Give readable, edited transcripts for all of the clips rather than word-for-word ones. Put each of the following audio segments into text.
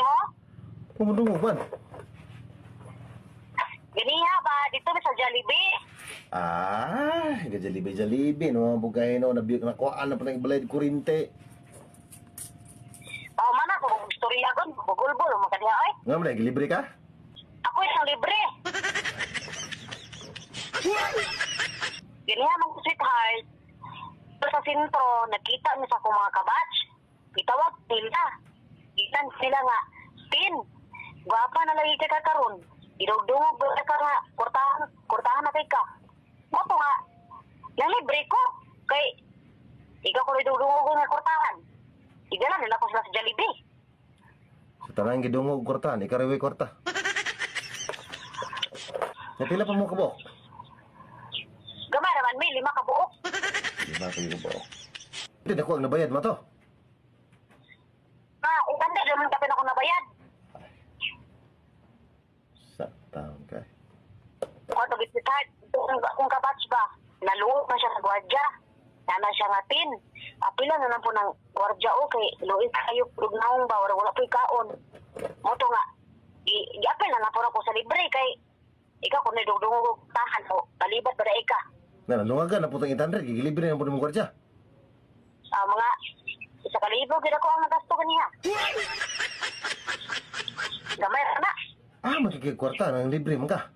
mo? Pumudungog man. Ganiha ba? Dito may sa Jollibee. Gajalibe-jalibe, no? Bugay, no? Nakuhaan na pa ng ibalay di kurinte. Tao man ako, istorya ko, bugulbol, makadiha ay. Nga mo na, gilibre ka? Ako isang libre. Ganiha mang sweetheart. Sa sintro, nakita niya sa akong mga kabatch. Itawag sila. Itan sila nga, Tin, gwapa na lagi ka karon. Idugdungog ba ka nga, kurtahan na kay ka. Opo nga, yung libre ko. Kay, ikaw ko idugdungog nga kurtahan. Igala nila ko sila sa Jollibee. Sa tanang gidungog kwarta, ni kariwe kwarta. Napila pa mo kabok? Gamay naman, may 5 ka buok. Di ba kayo kabok? Hindi, naku ang nabayad mo to. Uganda, naman kapin ako nabayad. Sa taon ka. Kung ito bisitad, kung kabatch ba, naluot na siya sa gwardya. Nana siya nga Tin. Apila na lang po ng gwardya o kay Luis kayo pugnaong ba, wala po ikaon. Moto nga, i-apil na lang po ako sa libre kay ikaw kung nidugdungog tahan o kalibat ba na ika. Nanungagan na putang 800, gigilibre na po ng kwartya. Mga 1,000 gina ko ang nagasto kaniya. Gamay na. Makikikwarta, nang libre mo ka.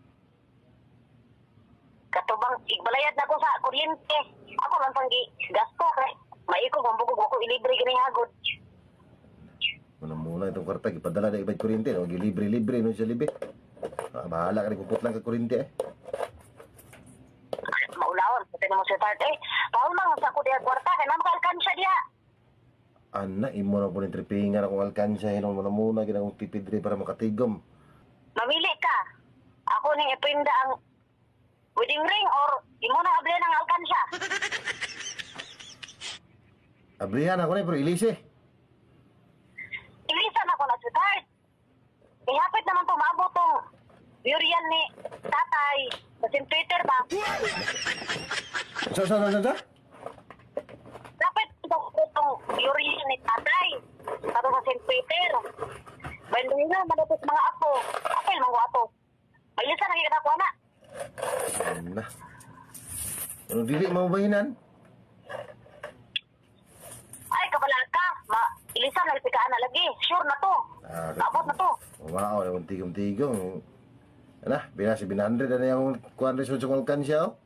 Katubang igbalayad na ko sa kuryente. Ako lang pang gasto kay maiko mambugog ako ilibre gani hagod. Muna itong kwarta, ipadala na iba'y kuryente, no? Gilibre-libre, no, sa libe. Bahala ka rin, puput lang ka kuryente, eh. Maulawon, pati na mo si Tart, eh. Paulmang sa ako diya kwarta, kaya na makalkansya diya. Ana, imo na po ng tripingan akong alkansya, hinong muna ginagong tipidre para makatigom. Mamili ka. Ako ning ipinda ang wedding ring or imo na abli ng alkansya. Abrihan ako na, pero ilise. Ilisan ako na si Tart. Ihapit naman po maabot tong burial ni tatay sa St. Peter ba? Sa? Dapat itong burial ni tatay sa St. Peter. Banduhin na, malapit mga apo. Apel, mga apo. May lisan na kita ko, anak. Ana. Anong dili mabahinan? Ay, kabala ka. Ilisan na ipikaan na lagi. Sure na to. Abot na to. Wow, yung tigom-tigom. Ana, binasi 100 na yung kuwan result sa alkansya, oh.